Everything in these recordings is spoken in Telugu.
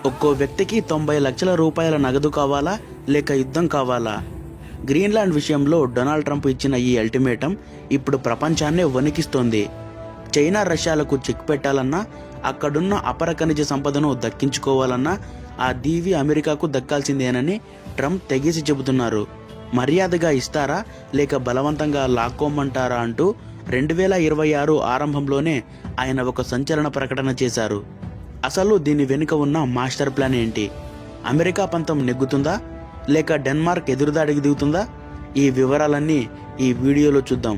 ఒక్కో వ్యక్తికి 90 లక్షల రూపాయల నగదు కావాలా లేక యుద్ధం కావాలా? గ్రీన్లాండ్ విషయంలో డొనాల్డ్ ట్రంప్ ఇచ్చిన ఈ అల్టిమేటం ఇప్పుడు ప్రపంచాన్నే వణికిస్తోంది. చైనా రష్యాలకు చెక్ పెట్టాలన్నా, అక్కడున్న అపర ఖనిజ సంపదను దక్కించుకోవాలన్నా ఆ దీవి అమెరికాకు దక్కాల్సిందేనని ట్రంప్ తెగేసి చెబుతున్నారు. మర్యాదగా ఇస్తారా లేక బలవంతంగా లాక్కోమంటారా అంటూ 2026 ఆరంభంలోనే ఆయన ఒక సంచలన ప్రకటన చేశారు. అసలు దీని వెనుక ఉన్న మాస్టర్ ప్లాన్ ఏంటి? అమెరికా పంతం నెగ్గుతుందా లేక డెన్మార్క్ ఎదురుదాడికి దిగుతుందా? ఈ వివరాలన్నీ ఈ వీడియోలో చూద్దాం.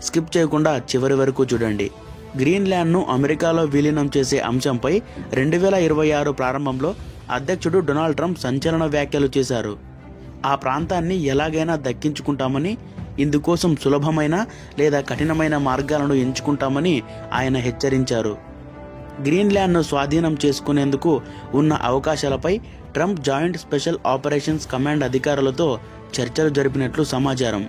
స్కిప్ చేయకుండా చివరి వరకు చూడండి. గ్రీన్లాండ్ను అమెరికాలో విలీనం చేసే అంశంపై 2026 ప్రారంభంలో అధ్యక్షుడు డొనాల్డ్ ట్రంప్ సంచలన వ్యాఖ్యలు చేశారు. ఆ ప్రాంతాన్ని ఎలాగైనా దక్కించుకుంటామని, ఇందుకోసం సులభమైన లేదా కఠినమైన మార్గాలను ఎంచుకుంటామని ఆయన హెచ్చరించారు. గ్రీన్లాండ్ను స్వాధీనం చేసుకునేందుకు ఉన్న అవకాశాలపై Trump joint special operations command అధికారులతో చర్చలు జరిపినట్లు సమాచారం.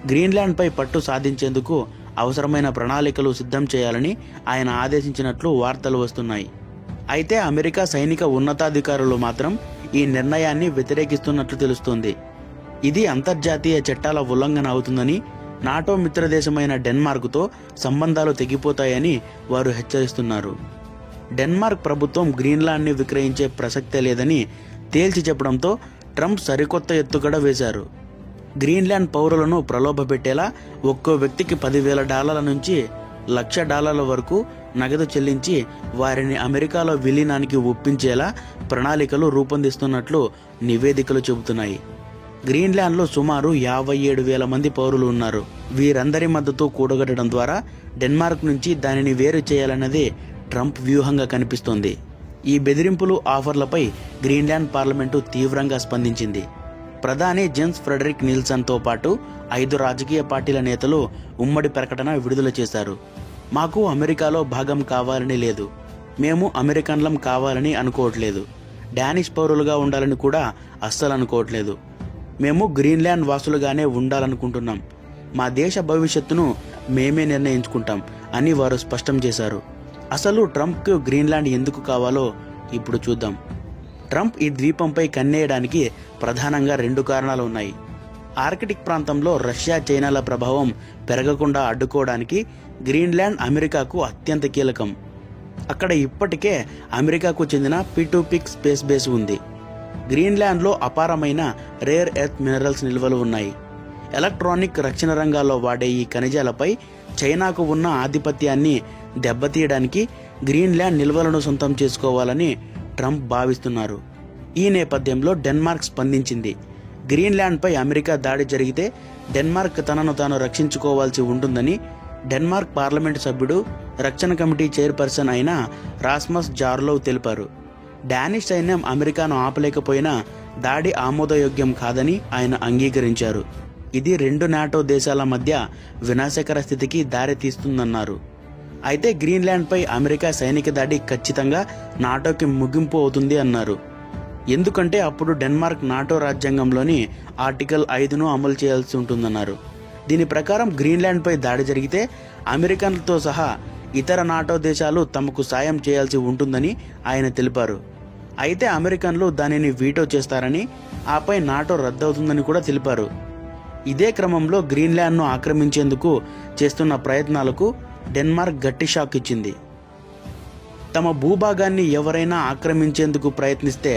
గ్రీన్లాండ్పై పట్టు సాధించేందుకు అవసరమైన ప్రణాళికలు సిద్ధం చేయాలని ఆయన ఆదేశించినట్లు వార్తలు వస్తున్నాయి. అయితే అమెరికా సైనిక ఉన్నతాధికారులు మాత్రం ఈ నిర్ణయాన్ని వ్యతిరేకిస్తున్నట్లు తెలుస్తోంది. ఇది అంతర్జాతీయ చట్టాల ఉల్లంఘన అవుతుందని, నాటో మిత్రదేశమైన డెన్మార్క్తో సంబంధాలు తెగిపోతాయని వారు హెచ్చరిస్తున్నారు. డెన్మార్క్ ప్రభుత్వం గ్రీన్లాండ్ని విక్రయించే ప్రసక్తే లేదని తేల్చి చెప్పడంతో ట్రంప్ సరికొత్త ఎత్తుగడ వేశారు. గ్రీన్లాండ్ పౌరులను ప్రలోభపెట్టేలా ఒక్కో వ్యక్తికి $10,000 నుంచి $1,00,000 వరకు నగదు చెల్లించి వారిని అమెరికాలో విలీనానికి ఒప్పించేలా ప్రణాళికలు రూపొందిస్తున్నట్లు నివేదికలు చెబుతున్నాయి. గ్రీన్లాండ్లో సుమారు 57,000 మంది పౌరులు ఉన్నారు. వీరందరి మద్దతు కూడగట్టడం ద్వారా డెన్మార్క్ నుంచి దానిని వేరు చేయాలన్నదే ట్రంప్ వ్యూహంగా కనిపిస్తోంది. ఈ బెదిరింపులు, ఆఫర్లపై గ్రీన్లాండ్ పార్లమెంటు తీవ్రంగా స్పందించింది. ప్రధాని జెన్స్ ఫ్రెడరిక్ నిల్సన్తో పాటు 5 రాజకీయ పార్టీల నేతలు ఉమ్మడి ప్రకటన విడుదల చేశారు. మాకు అమెరికాలో భాగం కావాలని లేదు, మేము అమెరికన్లం కావాలని అనుకోవట్లేదు, డానిష్ పౌరులుగా ఉండాలని కూడా అస్సలు అనుకోవట్లేదు, మేము గ్రీన్లాండ్ వాసులుగానే ఉండాలనుకుంటున్నాం, మా దేశ భవిష్యత్తును మేమే నిర్ణయించుకుంటాం అని వారు స్పష్టం చేశారు. అసలు ట్రంప్కు గ్రీన్లాండ్ ఎందుకు కావాలో ఇప్పుడు చూద్దాం. ట్రంప్ ఈ ద్వీపంపై కన్నేయడానికి ప్రధానంగా 2 కారణాలు ఉన్నాయి. ఆర్కిటిక్ ప్రాంతంలో రష్యా, చైనాల ప్రభావం పెరగకుండా అడ్డుకోవడానికి గ్రీన్లాండ్ అమెరికాకు అత్యంత కీలకం. అక్కడ ఇప్పటికే అమెరికాకు చెందిన P2PIK స్పేస్ బేస్ ఉంది. గ్రీన్లాండ్లో అపారమైన రేర్ ఎర్త్ మినరల్స్ నిల్వలు ఉన్నాయి. ఎలక్ట్రానిక్, రక్షణ రంగాల్లో వాడే ఈ ఖనిజాలపై చైనాకు ఉన్న ఆధిపత్యాన్ని దెబ్బతీయడానికి గ్రీన్లాండ్ నిల్వలను సొంతం చేసుకోవాలని ట్రంప్ భావిస్తున్నారు. ఈ నేపథ్యంలో డెన్మార్క్ స్పందించింది. గ్రీన్లాండ్పై అమెరికా దాడి జరిగితే డెన్మార్క్ తనను తాను రక్షించుకోవాల్సి ఉంటుందని డెన్మార్క్ పార్లమెంటు సభ్యుడు, రక్షణ కమిటీ చైర్పర్సన్ అయిన రాస్మస్ జార్లోవ్ తెలిపారు. డానిష్ సైన్యం అమెరికాను ఆపలేకపోయినా దాడి ఆమోదయోగ్యం కాదని ఆయన అంగీకరించారు. ఇది 2 నాటో దేశాల మధ్య వినాశకర స్థితికి దారి తీస్తుందన్నారు. అయితే గ్రీన్లాండ్పై అమెరికా సైనిక దాడి ఖచ్చితంగా నాటోకి ముగింపు అవుతుంది అన్నారు. ఎందుకంటే అప్పుడు డెన్మార్క్ నాటో రాజ్యాంగంలోని ఆర్టికల్ 5ను అమలు చేయాల్సి ఉంటుందన్నారు. దీని ప్రకారం గ్రీన్లాండ్పై దాడి జరిగితే అమెరికన్లతో సహా ఇతర నాటో దేశాలు తమకు సాయం చేయాల్సి ఉంటుందని ఆయన తెలిపారు. అయితే అమెరికన్లు దానిని వీటో చేస్తారని, ఆపై నాటో రద్దవుతుందని కూడా తెలిపారు. ఇదే క్రమంలో గ్రీన్లాండ్ను ఆక్రమించేందుకు చేస్తున్న ప్రయత్నాలకు డెన్మార్క్ గట్టి షాక్ ఇచ్చింది. తమ భూభాగాన్ని ఎవరైనా ఆక్రమించేందుకు ప్రయత్నిస్తే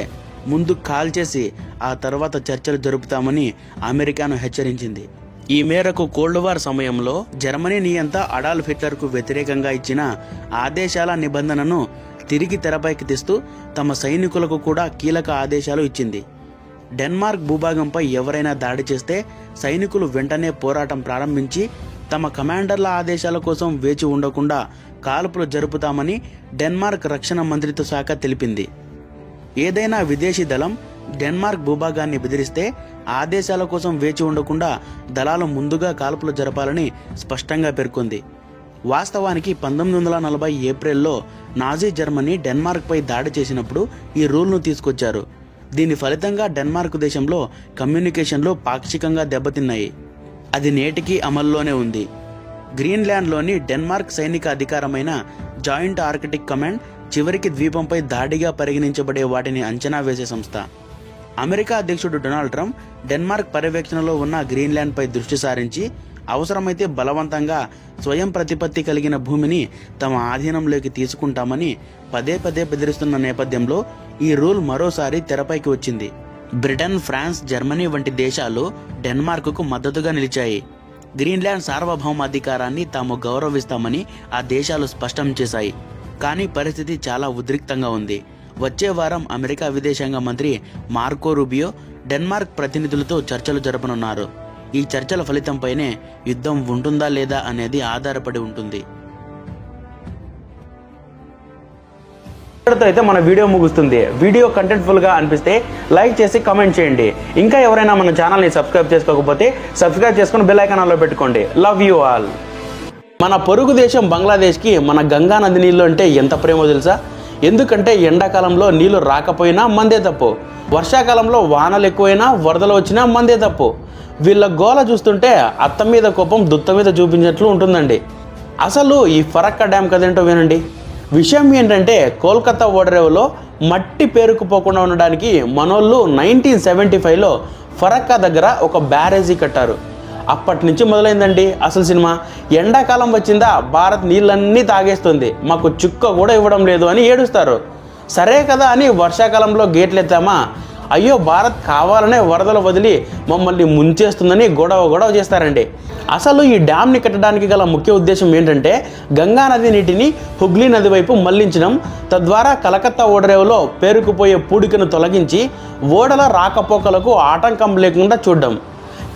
ముందు కాల్ చేసి ఆ తర్వాత చర్చలు జరుపుతామని అమెరికాను హెచ్చరించింది. ఈ మేరకు కోల్డ్ వార్ సమయంలో జర్మనీ నియంత అడాల్ఫ్ హిట్లర్కు వ్యతిరేకంగా ఇచ్చిన ఆదేశాల నిబంధనను తిరిగి తెరపైకి తెస్తూ తమ సైనికులకు కూడా కీలక ఆదేశాలు ఇచ్చింది. డెన్మార్క్ భూభాగంపై ఎవరైనా దాడి చేస్తే సైనికులు వెంటనే పోరాటం ప్రారంభించి తమ కమాండర్ల ఆదేశాల కోసం వేచి ఉండకుండా కాల్పులు జరుపుతామని డెన్మార్క్ రక్షణ మంత్రిత్వ శాఖ తెలిపింది. ఏదైనా విదేశీ దళం డెన్మార్క్ భూభాగాన్ని బెదిరిస్తే ఆదేశాల కోసం వేచి ఉండకుండా దళాలు ముందుగా కాల్పులు జరపాలని స్పష్టంగా పేర్కొంది. వాస్తవానికి 1940 ఏప్రిల్లో నాజీ జర్మనీ డెన్మార్క్పై దాడి చేసినప్పుడు ఈ రూల్ను తీసుకొచ్చారు. దీని ఫలితంగా డెన్మార్క్ దేశంలో కమ్యూనికేషన్లు పాక్షికంగా దెబ్బతిన్నాయి. అది నేటికి అమల్లోనే ఉంది. గ్రీన్లాండ్లోని డెన్మార్క్ సైనిక అధికారమైన జాయింట్ ఆర్కిటిక్ కమాండ్ చివరికి ద్వీపంపై దాడిగా పరిగణించబడే వాటిని అంచనా వేసే సంస్థ. అమెరికా అధ్యక్షుడు డొనాల్డ్ ట్రంప్ డెన్మార్క్ పర్యవేక్షణలో ఉన్న గ్రీన్లాండ్పై దృష్టి సారించి అవసరమైతే బలవంతంగా స్వయం ప్రతిపత్తి కలిగిన భూమిని తమ ఆధీనంలోకి తీసుకుంటామని పదే పదే బెదిరిస్తున్న నేపథ్యంలో ఈ రూల్ మరోసారి తెరపైకి వచ్చింది. బ్రిటన్, ఫ్రాన్స్, జర్మనీ వంటి దేశాలు డెన్మార్క్కు మద్దతుగా నిలిచాయి. గ్రీన్లాండ్ సార్వభౌమాధికారాన్ని తాము గౌరవిస్తామని ఆ దేశాలు స్పష్టం చేశాయి. కానీ పరిస్థితి చాలా ఉద్రిక్తంగా ఉంది. వచ్చే వారం అమెరికా విదేశాంగ మంత్రి మార్కో రూబియో డెన్మార్క్ ప్రతినిధులతో చర్చలు జరపనున్నారు. ఈ చర్చల ఫలితంపైనే యుద్ధం ఉంటుందా లేదా అనేది ఆధారపడి ఉంటుంది. అయితే మన వీడియో ముగుస్తుంది. వీడియో కంటెంట్ఫుల్ గా అనిపిస్తే లైక్ చేసి కామెంట్ చేయండి. ఇంకా ఎవరైనా మన ఛానల్ని సబ్స్క్రైబ్ చేసుకోకపోతే సబ్స్క్రైబ్ చేసుకుని బెల్ ఐకాన్ ఆన్లో పెట్టుకోండి. Love you all. మన పొరుగు దేశం బంగ్లాదేశ్కి మన గంగా నది నీళ్ళు అంటే ఎంత ప్రేమో తెలుసా? ఎందుకంటే ఎండాకాలంలో నీళ్లు రాకపోయినా మందే తప్పు, వర్షాకాలంలో వానలు ఎక్కువైనా వరదలు వచ్చినా మందే తప్పు. వీళ్ళ గోల చూస్తుంటే అత్త మీద కోపం దుత్త మీద చూపించినట్లు ఉంటుందండి. అసలు ఈ ఫరక్కా డ్యామ్ కదేంటో వినండి. విషయం ఏంటంటే కోల్కతా ఓడరేవులో మట్టి పేరుకుపోకుండా ఉండడానికి మనోళ్ళు 1975లో ఫరక్కా దగ్గర ఒక బ్యారేజీ కట్టారు. అప్పటి నుంచి మొదలైందండి అసలు సినిమా. ఎండాకాలం వచ్చిందా భారత్ నీళ్ళన్నీ తాగేస్తుంది, మాకు చుక్క కూడా ఇవ్వడం లేదు అని ఏడుస్తారు. సరే కదా అని వర్షాకాలంలో గేట్లు ఎత్తామా, అయ్యో భారత్ కావాలనే వరదలు వదిలి మమ్మల్ని ముంచేస్తుందని గొడవ చేస్తారండి. అసలు ఈ డ్యామ్ని కట్టడానికి గల ముఖ్య ఉద్దేశం ఏంటంటే గంగా నది నీటిని హుగ్లీ నది వైపు మళ్లించడం, తద్వారా కలకత్తా ఓడరేవులో పేరుకుపోయే పూడికను తొలగించి ఓడల రాకపోకలకు ఆటంకం లేకుండా చూడడం.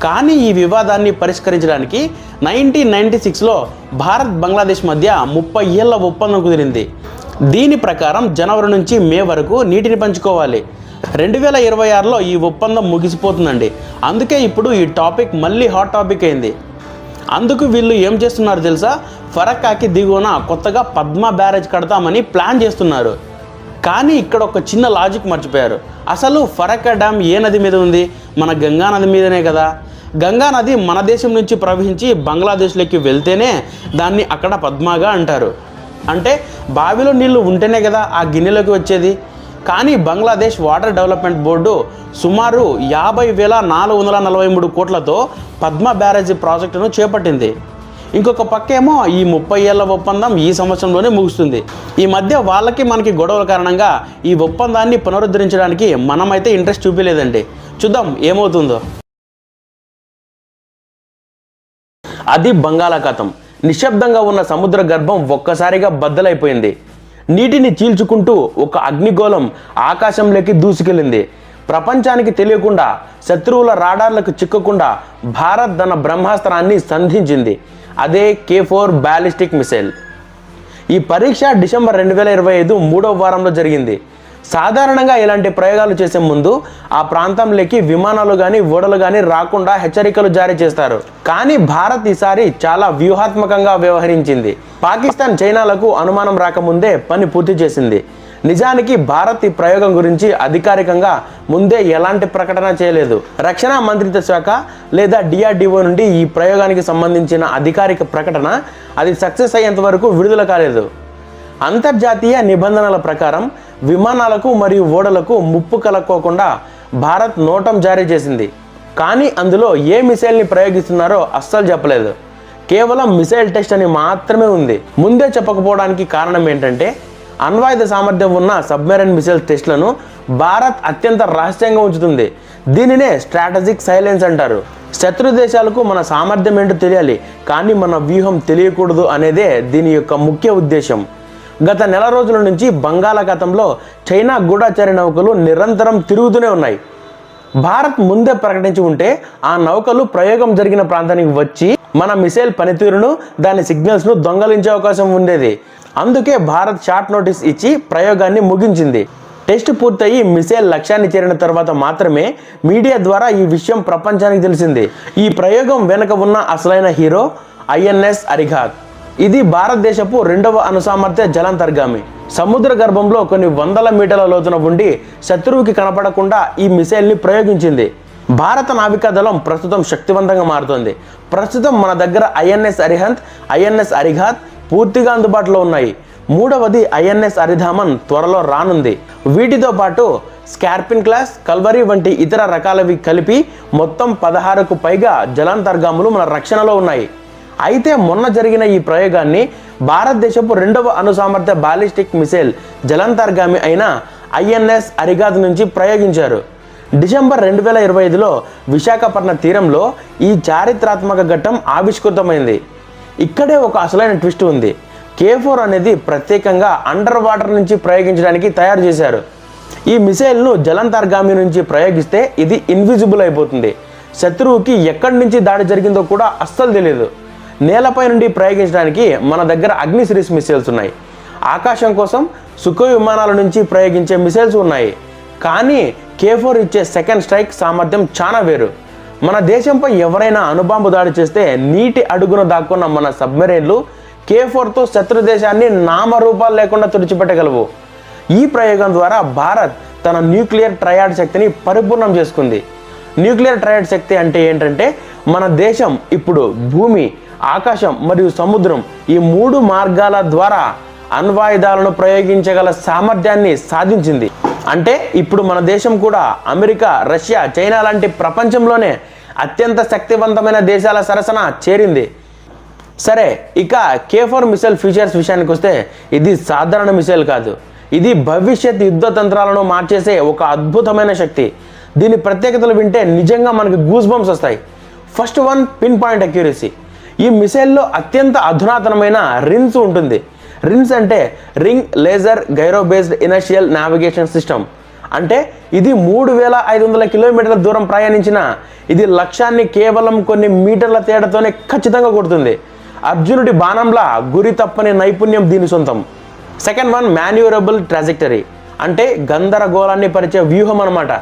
కానీ ఈ వివాదాన్ని పరిష్కరించడానికి 1996లో భారత్ బంగ్లాదేశ్ మధ్య 30 ఏళ్ల ఒప్పందం కుదిరింది. దీని ప్రకారం జనవరి నుంచి మే వరకు నీటిని పంచుకోవాలి. 2026లో ఈ ఒప్పందం ముగిసిపోతుందండి. అందుకే ఇప్పుడు ఈ టాపిక్ మళ్ళీ హాట్ టాపిక్ అయింది. అందుకు వీళ్ళు ఏం చేస్తున్నారు తెలుసా? ఫరక్కాకి దిగువన కొత్తగా పద్మా బ్యారేజ్ కడతామని ప్లాన్ చేస్తున్నారు. కానీ ఇక్కడ ఒక చిన్న లాజిక్ మర్చిపోయారు. అసలు ఫరక్కా డ్యామ్ ఏ నది మీద ఉంది? మన గంగా నది మీదనే కదా. గంగా నది మన దేశం నుంచి ప్రవహించి బంగ్లాదేశ్లోకి వెళ్తేనే దాన్ని అక్కడ పద్మాగా అంటారు. అంటే బావిలో నీళ్లు ఉంటేనే కదా ఆ గిన్నెలోకి వచ్చేది. కానీ బంగ్లాదేశ్ వాటర్ డెవలప్మెంట్ బోర్డు సుమారు 50,443 కోట్లతో పద్మ బ్యారేజీ ప్రాజెక్టును చేపట్టింది. ఇంకొక పక్కేమో ఈ 30 ఏళ్ల ఒప్పందం ఈ సంవత్సరంలోనే ముగుస్తుంది. ఈ మధ్య వాళ్ళకి మనకి గొడవల కారణంగా ఈ ఒప్పందాన్ని పునరుద్ధరించడానికి మనమైతే ఇంట్రెస్ట్ చూపించలేదండి. చూద్దాం ఏమవుతుందో. అది బంగాళాఖాతం. నిశ్శబ్దంగా ఉన్న సముద్ర గర్భం ఒక్కసారిగా బద్దలైపోయింది. నీటిని చీల్చుకుంటూ ఒక అగ్నిగోళం ఆకాశంలోకి దూసుకెళ్ళింది. ప్రపంచానికి తెలియకుండా, శత్రువుల రాడార్లకు చిక్కకుండా భారత్ తన బ్రహ్మాస్త్రాన్ని సంధించింది. అదే K4 బ్యాలిస్టిక్ మిసైల్. ఈ పరీక్ష డిసెంబర్ 2025 3వ వారంలో జరిగింది. సాధారణంగా ఇలాంటి ప్రయోగాలు చేసే ముందు ఆ ప్రాంతంలోకి విమానాలు కానీ ఓడలు కానీ రాకుండా హెచ్చరికలు జారీ చేస్తారు. కానీ భారత్ ఈసారి చాలా వ్యూహాత్మకంగా వ్యవహరించింది. పాకిస్తాన్, చైనాలకు అనుమానం రాకముందే పని పూర్తి చేసింది. నిజానికి భారత్ ఈ ప్రయోగం గురించి అధికారికంగా ముందే ఎలాంటి ప్రకటన చేయలేదు. రక్షణ మంత్రిత్వ శాఖ లేదా DRDO నుండి ఈ ప్రయోగానికి సంబంధించిన అధికారిక ప్రకటన అది సక్సెస్ అయ్యేంత వరకు విడుదల కాలేదు. అంతర్జాతీయ నిబంధనల ప్రకారం విమానాలకు మరియు ఓడలకు ముప్పు కలక్కోకుండా భారత్ నోటం జారీ చేసింది. కానీ అందులో ఏ మిసైల్ని ప్రయోగిస్తున్నారో అస్సలు చెప్పలేదు. కేవలం మిసైల్ టెస్ట్ అని మాత్రమే ఉంది. ముందే చెప్పకపోవడానికి కారణం ఏంటంటే అణ్వాయుధ సామర్థ్యం ఉన్న సబ్మెరైన్ మిసైల్ టెస్ట్లను భారత్ అత్యంత రహస్యంగా ఉంచుతుంది. దీనినే స్ట్రాటజిక్ సైలెన్స్ అంటారు. శత్రు దేశాలకు మన సామర్థ్యం ఏంటో తెలియాలి, కానీ మన వ్యూహం తెలియకూడదు అనేదే దీని యొక్క ముఖ్య ఉద్దేశం. గత నెల రోజుల నుంచి బంగాళాఖాతంలో చైనా గూఢచర్య నౌకలు నిరంతరం తిరుగుతూనే ఉన్నాయి. భారత్ ముందే ప్రకటించి ఉంటే ఆ నౌకలు ప్రయోగం జరిగిన ప్రాంతానికి వచ్చి మన మిసైల్ పనితీరును, దాని సిగ్నల్స్ను దొంగలించే అవకాశం ఉండేది. అందుకే భారత్ షార్ట్ నోటీస్ ఇచ్చి ప్రయోగాన్ని ముగించింది. టెస్ట్ పూర్తయి మిసైల్ లక్ష్యాన్ని చేరిన తర్వాత మాత్రమే మీడియా ద్వారా ఈ విషయం ప్రపంచానికి తెలిసింది. ఈ ప్రయోగం వెనుక ఉన్న అసలైన హీరో INS అరిఘాత్. ఇది భారతదేశపు 2వ అణుసామర్థ్య జలాంతర్గామి. సముద్ర గర్భంలో కొన్ని వందల మీటర్ల లోతున ఉండి శత్రువుకి కనపడకుండా ఈ మిసైల్ని ప్రయోగించింది. భారత నావికాదళం ప్రస్తుతం శక్తివంతంగా మారుతోంది. ప్రస్తుతం మన దగ్గర INS అరిహంత్, INS అరిఘాత్ పూర్తిగా అందుబాటులో ఉన్నాయి. మూడవది ఐఎన్ఎస్ అరిధామన్ త్వరలో రానుంది. వీటితో పాటు స్కార్పిన్ క్లాస్, కల్వరీ వంటి ఇతర రకాలవి కలిపి మొత్తం 16కు పైగా జలాంతర్గాములు మన రక్షణలో ఉన్నాయి. అయితే మొన్న జరిగిన ఈ ప్రయోగాన్ని భారతదేశపు 2వ అణుసామర్థ్య బాలిస్టిక్ మిసైల్ జలాంతర్గామి అయిన ఐఎన్ఎస్ అరిగాద్ నుంచి ప్రయోగించారు. డిసెంబర్ 2025లో విశాఖపట్నం తీరంలో ఈ చారిత్రాత్మక ఘట్టం ఆవిష్కృతమైంది. ఇక్కడే ఒక అసలైన ట్విస్ట్ ఉంది. K4 అనేది ప్రత్యేకంగా అండర్ వాటర్ నుంచి ప్రయోగించడానికి తయారు చేశారు. ఈ మిసైల్ను జలాంతర్గామి నుంచి ప్రయోగిస్తే ఇది ఇన్విజిబుల్ అయిపోతుంది. శత్రువుకి ఎక్కడి నుంచి దాడి జరిగిందో కూడా అస్సలు తెలియదు. నేలపై నుండి ప్రయోగించడానికి మన దగ్గర అగ్ని సిరీస్ మిసైల్స్ ఉన్నాయి. ఆకాశం కోసం సుఖోయ్ విమానాల నుంచి ప్రయోగించే మిసైల్స్ ఉన్నాయి. కానీ K4 ఇచ్చే సెకండ్ స్ట్రైక్ సామర్థ్యం చాలా వేరు. మన దేశంపై ఎవరైనా అణుబాంబు దాడి చేస్తే నీటి అడుగున దాక్కున్న మన సబ్మెరైన్లు K4తో శత్రు దేశాన్ని నామరూపాలు లేకుండా తుడిచిపెట్టగలవు. ఈ ప్రయోగం ద్వారా భారత్ తన న్యూక్లియర్ ట్రయాడ్ శక్తిని పరిపూర్ణం చేసుకుంది. న్యూక్లియర్ ట్రయాడ్ శక్తి అంటే ఏంటంటే మన దేశం ఇప్పుడు భూమి, ఆకాశం మరియు సముద్రం ఈ 3 మార్గాల ద్వారా అణ్వాయుధాలను ప్రయోగించగల సామర్థ్యాన్ని సాధించింది. అంటే ఇప్పుడు మన దేశం కూడా అమెరికా, రష్యా, చైనా లాంటి ప్రపంచంలోనే అత్యంత శక్తివంతమైన దేశాల సరసన చేరింది. సరే, ఇక K4 మిసైల్ ఫీచర్స్ విషయానికి వస్తే ఇది సాధారణ మిసైల్ కాదు. ఇది భవిష్యత్ యుద్ధ తంత్రాలను మార్చేసే ఒక అద్భుతమైన శక్తి. దీని ప్రత్యేకతలు వింటే నిజంగా మనకి గూస్ బంప్స్ వస్తాయి. First one, pin point accuracy. ఈ మిసైల్లో అత్యంత అధునాతనమైన రిన్స్ ఉంటుంది. రిన్స్ అంటే ring laser gyro based inertial navigation system. అంటే ఇది 3500 కిలోమీటర్ల దూరం ప్రయాణించిన ఇది లక్ష్యాన్ని కేవలం కొన్ని మీటర్ల తేడాతోనే ఖచ్చితంగా కొడుతుంది. అర్జునుడి బాణంలా గురి తప్పని నైపుణ్యం దీని సొంతం. Second one, manoeuvrable trajectory. అంటే గందరగోళాన్ని పరిచే వ్యూహం అన్నమాట.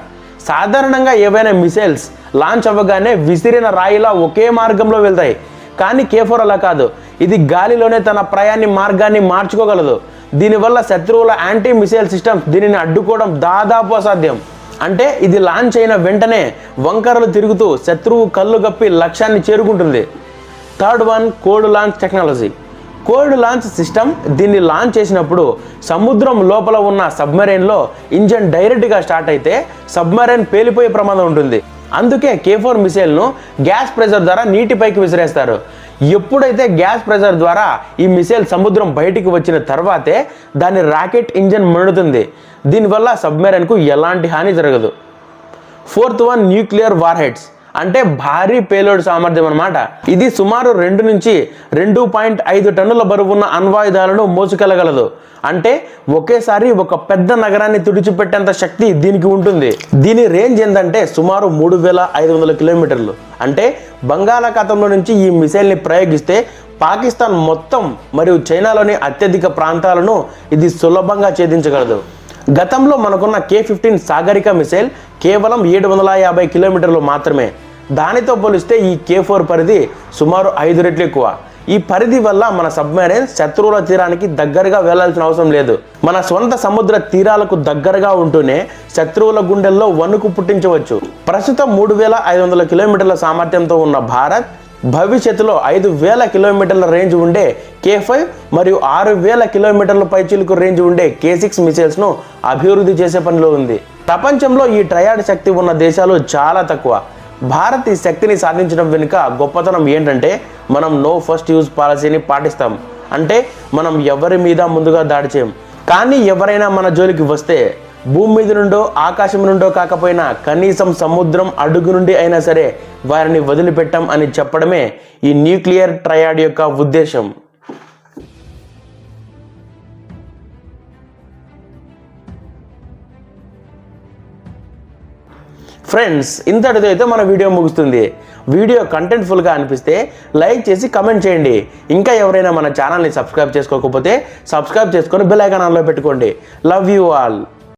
సాధారణంగా ఏవైనా మిసైల్స్ లాంచ్ అవ్వగానే విసిరిన రాయిలా ఒకే మార్గంలో వెళ్తాయి. కానీ K4 అలా కాదు. ఇది గాలిలోనే తన మార్గాన్ని మార్చుకోగలదు. దీనివల్ల శత్రువుల యాంటీ మిసైల్ సిస్టమ్స్ దీనిని అడ్డుకోవడం దాదాపు అసాధ్యం. అంటే ఇది లాంచ్ అయిన వెంటనే వంకరలు తిరుగుతూ శత్రువు కళ్ళు గప్పి లక్ష్యాన్ని చేరుకుంటుంది. Third one, cold launch technology. Cold launch system. దీన్ని లాంచ్ చేసినప్పుడు సముద్రం లోపల ఉన్న సబ్మెరైన్లో ఇంజన్ డైరెక్ట్గా స్టార్ట్ అయితే సబ్మెరైన్ పేలిపోయే ప్రమాదం ఉంటుంది. అందుకే K4 మిసైల్ను గ్యాస్ ప్రెజర్ ద్వారా నీటిపైకి విసిరేస్తారు. ఎప్పుడైతే గ్యాస్ ప్రెజర్ ద్వారా ఈ మిసైల్ సముద్రం బయటికి వచ్చిన తర్వాతే దాని రాకెట్ ఇంజన్ మండుతుంది. దీనివల్ల సబ్మెరైన్కు ఎలాంటి హాని జరగదు. Fourth one, nuclear warheads. అంటే భారీ పేలోడ్ సామర్థ్యం అన్నమాట. ఇది సుమారు 2 నుంచి 2.5 టన్నుల బరువున్న అణ్వాయుధాలను మోసుకెళ్లగలదు. అంటే ఒకేసారి ఒక పెద్ద నగరాన్ని తుడిచిపెట్టేంత శక్తి దీనికి ఉంటుంది. దీని రేంజ్ ఏంటంటే సుమారు 3500 కిలోమీటర్లు. అంటే బంగాళాఖాతంలో నుంచి ఈ మిసైల్ని ప్రయోగిస్తే పాకిస్తాన్ మొత్తం మరియు చైనాలోని అత్యధిక ప్రాంతాలను ఇది సులభంగా ఛేదించగలదు. గతంలో మనకున్న K-15 సాగరిక మిసైల్ కేవలం 750 కిలోమీటర్లు మాత్రమే. దానితో పోలిస్తే ఈ K4 పరిధి సుమారు 5 రెట్లు ఎక్కువ. ఈ పరిధి వల్ల మన సబ్మెరైన్ శత్రువుల తీరానికి దగ్గరగా వెళ్లాల్సిన అవసరం లేదు. మన స్వంత సముద్ర తీరాలకు దగ్గరగా ఉంటూనే శత్రువుల గుండెల్లో వణుకు పుట్టించవచ్చు. ప్రస్తుతం 3500 కిలోమీటర్ల సామర్థ్యంతో ఉన్న భారత్ భవిష్యత్తులో 5000 కిలోమీటర్ల రేంజ్ ఉండే K5 మరియు 6000 కిలోమీటర్ల పైచిలుకు రేంజ్ ఉండే K6 మిసైల్స్ను అభివృద్ధి చేసే పనిలో ఉంది. ప్రపంచంలో ఈ ట్రయాడ్ శక్తి ఉన్న దేశాలు చాలా తక్కువ. భారత్ ఈ శక్తిని సాధించడం వెనుక గొప్పతనం ఏంటంటే మనం నో ఫస్ట్ యూజ్ పాలసీని పాటిస్తాం. అంటే మనం ఎవరి మీద ముందుగా దాడి చేయం. కానీ ఎవరైనా మన జోలికి వస్తే భూమి మీద నుండో ఆకాశం నుండో కాకపోయినా కనీసం సముద్రం అడుగు నుండి అయినా సరే వారిని వదిలిపెట్టాం అని చెప్పడమే ఈ న్యూక్లియర్ ట్రయాడ్ యొక్క ఉద్దేశం. ఫ్రెండ్స్, ఇంతటితో అయితే మన వీడియో ముగుస్తుంది. వీడియో కంటెంట్ఫుల్గా అనిపిస్తే లైక్ చేసి కమెంట్ చేయండి. ఇంకా ఎవరైనా మన ఛానల్ని సబ్స్క్రైబ్ చేసుకోకపోతే సబ్స్క్రైబ్ చేసుకొని బెల్ ఐకాన్ ఆన్లో పెట్టుకోండి. Love you all.